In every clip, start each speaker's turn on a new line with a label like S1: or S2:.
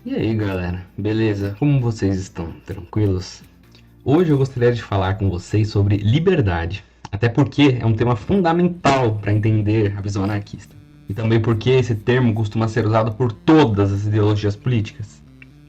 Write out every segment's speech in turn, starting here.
S1: E aí, galera, beleza? Como vocês estão? Tranquilos? Hoje eu gostaria de falar com vocês sobre liberdade, até porque é um tema fundamental para entender a visão anarquista. E também porque esse termo costuma ser usado por todas as ideologias políticas,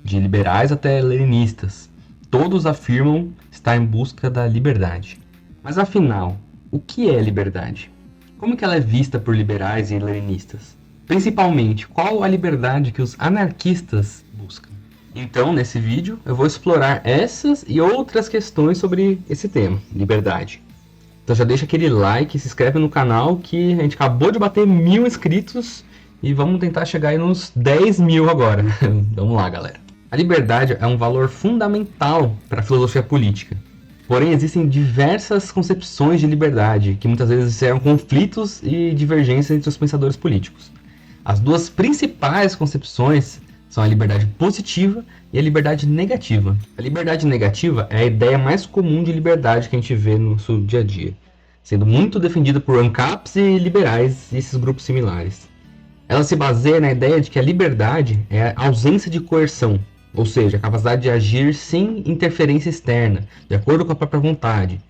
S1: de liberais até leninistas. Todos afirmam estar em busca da liberdade. Mas afinal, o que é liberdade? Como que ela é vista por liberais e leninistas? Principalmente, qual a liberdade que os anarquistas buscam? Então, nesse vídeo, eu vou explorar essas e outras questões sobre esse tema, liberdade. Então já deixa aquele like, se inscreve no canal que a gente acabou de bater 1000 inscritos e vamos tentar chegar aí nos 10.000 agora. Vamos lá, galera. A liberdade é um valor fundamental para a filosofia política. Porém, existem diversas concepções de liberdade, que muitas vezes geram conflitos e divergências entre os pensadores políticos. As duas principais concepções são a liberdade positiva e a liberdade negativa. A liberdade negativa é a ideia mais comum de liberdade que a gente vê no seu dia a dia, sendo muito defendida por ANCAPs e liberais e esses grupos similares. Ela se baseia na ideia de que a liberdade é a ausência de coerção, ou seja, a capacidade de agir sem interferência externa, de acordo com a própria vontade.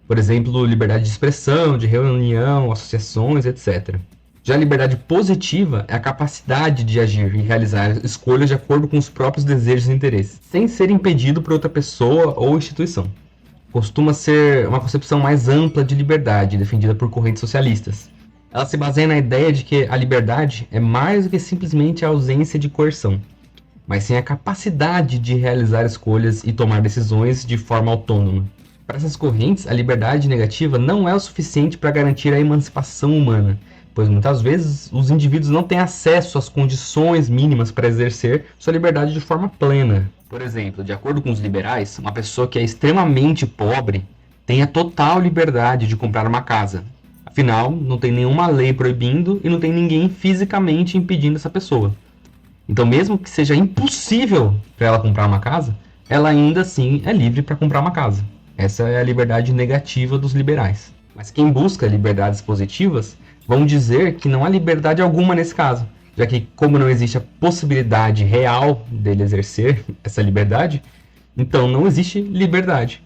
S1: Por exemplo, liberdade de expressão, de reunião, associações, etc. Já a liberdade positiva é a capacidade de agir e realizar escolhas de acordo com os próprios desejos e interesses, sem ser impedido por outra pessoa ou instituição. Costuma ser uma concepção mais ampla de liberdade, defendida por correntes socialistas. Ela se baseia na ideia de que a liberdade é mais do que simplesmente a ausência de coerção, mas sim a capacidade de realizar escolhas e tomar decisões de forma autônoma. Para essas correntes, a liberdade negativa não é o suficiente para garantir a emancipação humana, pois muitas vezes os indivíduos não têm acesso às condições mínimas para exercer sua liberdade de forma plena. Por exemplo, de acordo com os liberais, uma pessoa que é extremamente pobre tem a total liberdade de comprar uma casa. Afinal, não tem nenhuma lei proibindo e não tem ninguém fisicamente impedindo essa pessoa. Então, mesmo que seja impossível para ela comprar uma casa, ela ainda assim é livre para comprar uma casa. Essa é a liberdade negativa dos liberais. Mas quem busca liberdades positivas vão dizer que não há liberdade alguma nesse caso, já que, como não existe a possibilidade real dele exercer essa liberdade, então não existe liberdade.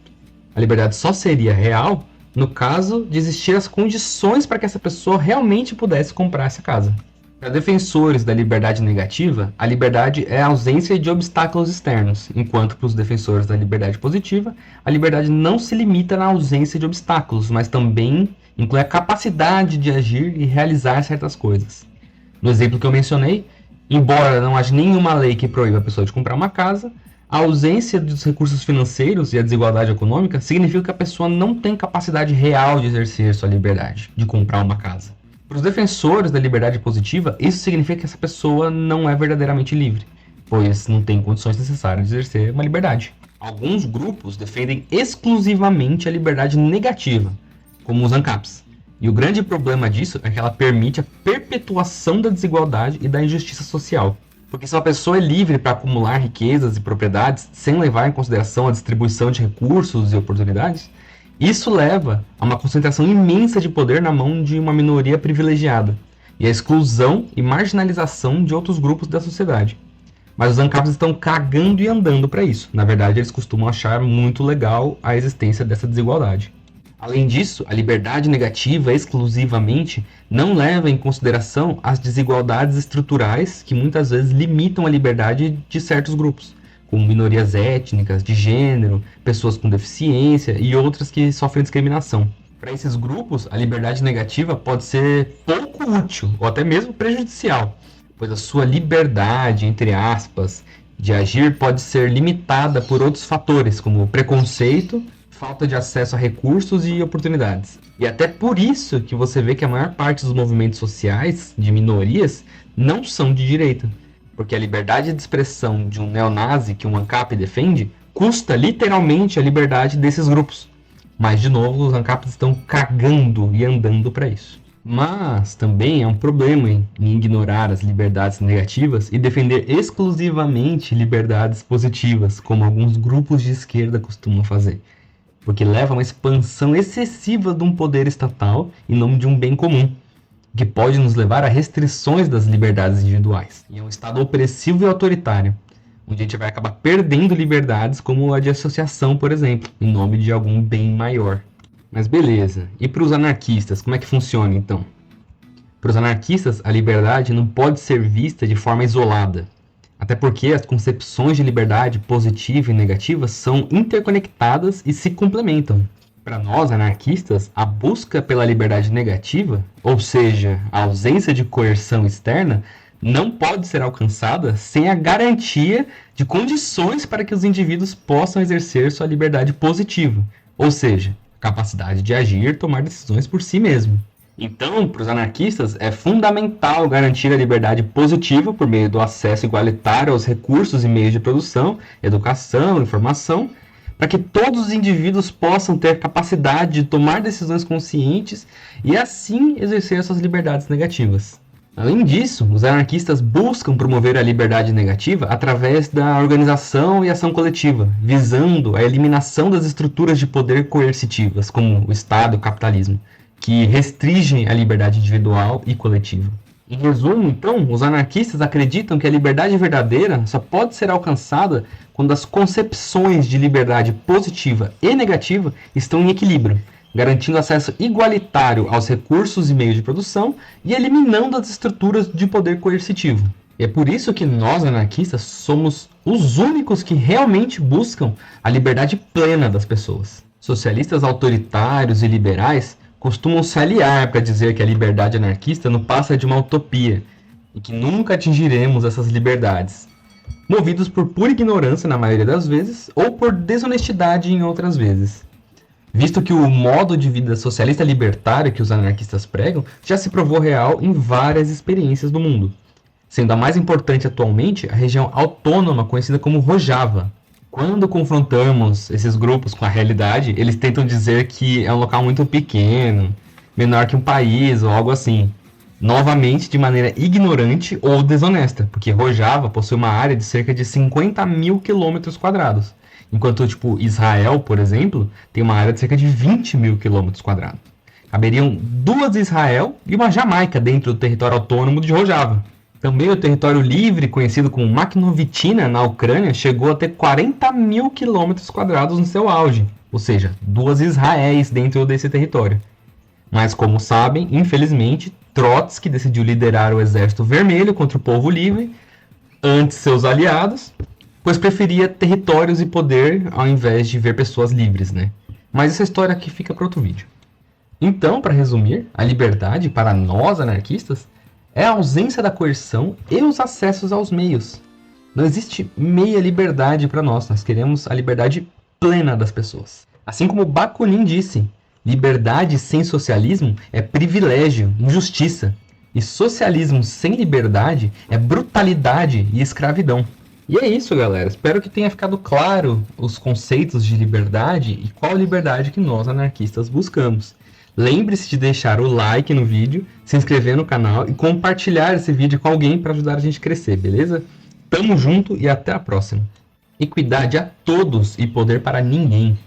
S1: A liberdade só seria real no caso de existir as condições para que essa pessoa realmente pudesse comprar essa casa. Para defensores da liberdade negativa, a liberdade é a ausência de obstáculos externos, enquanto para os defensores da liberdade positiva, a liberdade não se limita na ausência de obstáculos, mas também inclui a capacidade de agir e realizar certas coisas. No exemplo que eu mencionei, embora não haja nenhuma lei que proíba a pessoa de comprar uma casa, a ausência dos recursos financeiros e a desigualdade econômica significa que a pessoa não tem capacidade real de exercer sua liberdade de comprar uma casa. Para os defensores da liberdade positiva, isso significa que essa pessoa não é verdadeiramente livre, pois não tem condições necessárias de exercer uma liberdade. Alguns grupos defendem exclusivamente a liberdade negativa, como os ANCAPs. E o grande problema disso é que ela permite a perpetuação da desigualdade e da injustiça social. Porque se uma pessoa é livre para acumular riquezas e propriedades sem levar em consideração a distribuição de recursos e oportunidades, isso leva a uma concentração imensa de poder na mão de uma minoria privilegiada e a exclusão e marginalização de outros grupos da sociedade. Mas os ANCAPs estão cagando e andando para isso. Na verdade, eles costumam achar muito legal a existência dessa desigualdade. Além disso, a liberdade negativa exclusivamente não leva em consideração as desigualdades estruturais que muitas vezes limitam a liberdade de certos grupos, como minorias étnicas, de gênero, pessoas com deficiência e outras que sofrem discriminação. Para esses grupos, a liberdade negativa pode ser pouco útil ou até mesmo prejudicial, pois a sua liberdade, entre aspas, de agir pode ser limitada por outros fatores, como preconceito, falta de acesso a recursos e oportunidades. E até por isso que você vê que a maior parte dos movimentos sociais de minorias não são de direita. Porque a liberdade de expressão de um neonazi que um ANCAP defende custa literalmente a liberdade desses grupos. Mas, de novo, os ANCAPs estão cagando e andando para isso. Mas também é um problema em ignorar as liberdades negativas e defender exclusivamente liberdades positivas, como alguns grupos de esquerda costumam fazer. Porque leva a uma expansão excessiva de um poder estatal em nome de um bem comum, que pode nos levar a restrições das liberdades individuais. E é um Estado opressivo e autoritário. onde a gente vai acabar perdendo liberdades como a de associação, por exemplo, em nome de algum bem maior. Mas beleza, e para os anarquistas, como é que funciona então? Para os anarquistas, a liberdade não pode ser vista de forma isolada, até porque as concepções de liberdade positiva e negativa são interconectadas e se complementam. Para nós, anarquistas, a busca pela liberdade negativa, ou seja, a ausência de coerção externa, não pode ser alcançada sem a garantia de condições para que os indivíduos possam exercer sua liberdade positiva, ou seja, a capacidade de agir e tomar decisões por si mesmo. Então, para os anarquistas, é fundamental garantir a liberdade positiva por meio do acesso igualitário aos recursos e meios de produção, educação, informação, para que todos os indivíduos possam ter capacidade de tomar decisões conscientes e assim exercer suas liberdades negativas. Além disso, os anarquistas buscam promover a liberdade negativa através da organização e ação coletiva, visando a eliminação das estruturas de poder coercitivas, como o Estado e o capitalismo, que restringem a liberdade individual e coletiva. Em resumo, então, os anarquistas acreditam que a liberdade verdadeira só pode ser alcançada quando as concepções de liberdade positiva e negativa estão em equilíbrio, garantindo acesso igualitário aos recursos e meios de produção e eliminando as estruturas de poder coercitivo. E é por isso que nós, anarquistas, somos os únicos que realmente buscam a liberdade plena das pessoas. Socialistas autoritários e liberais costumam se aliar para dizer que a liberdade anarquista não passa de uma utopia e que nunca atingiremos essas liberdades, movidos por pura ignorância na maioria das vezes ou por desonestidade em outras vezes. Visto que o modo de vida socialista libertário que os anarquistas pregam já se provou real em várias experiências do mundo, sendo a mais importante atualmente a região autônoma conhecida como Rojava. Quando confrontamos esses grupos com a realidade, eles tentam dizer que é um local muito pequeno, menor que um país ou algo assim. Novamente de maneira ignorante ou desonesta, porque Rojava possui uma área de cerca de 50 mil quilômetros quadrados, enquanto Israel, por exemplo, tem uma área de cerca de 20 mil quilômetros quadrados. Caberiam 2 Israel e uma Jamaica dentro do território autônomo de Rojava. Também o território livre, conhecido como Makhnovitchina, na Ucrânia, chegou a ter 40 mil quilômetros quadrados no seu auge, ou seja, 2 Israéis dentro desse território. Mas, como sabem, infelizmente, Trotsky decidiu liderar o Exército Vermelho contra o povo livre, ante seus aliados, pois preferia territórios e poder ao invés de ver pessoas livres, né? Mas essa história aqui fica para outro vídeo. Então, para resumir, a liberdade para nós anarquistas é a ausência da coerção e os acessos aos meios. Não existe meia liberdade para nós, nós queremos a liberdade plena das pessoas. Assim como Bakunin disse, liberdade sem socialismo é privilégio, injustiça. E socialismo sem liberdade é brutalidade e escravidão. E é isso, galera. Espero que tenha ficado claro os conceitos de liberdade e qual liberdade que nós anarquistas buscamos. Lembre-se de deixar o like no vídeo, se inscrever no canal e compartilhar esse vídeo com alguém para ajudar a gente a crescer, beleza? Tamo junto e até a próxima. Equidade a todos e poder para ninguém.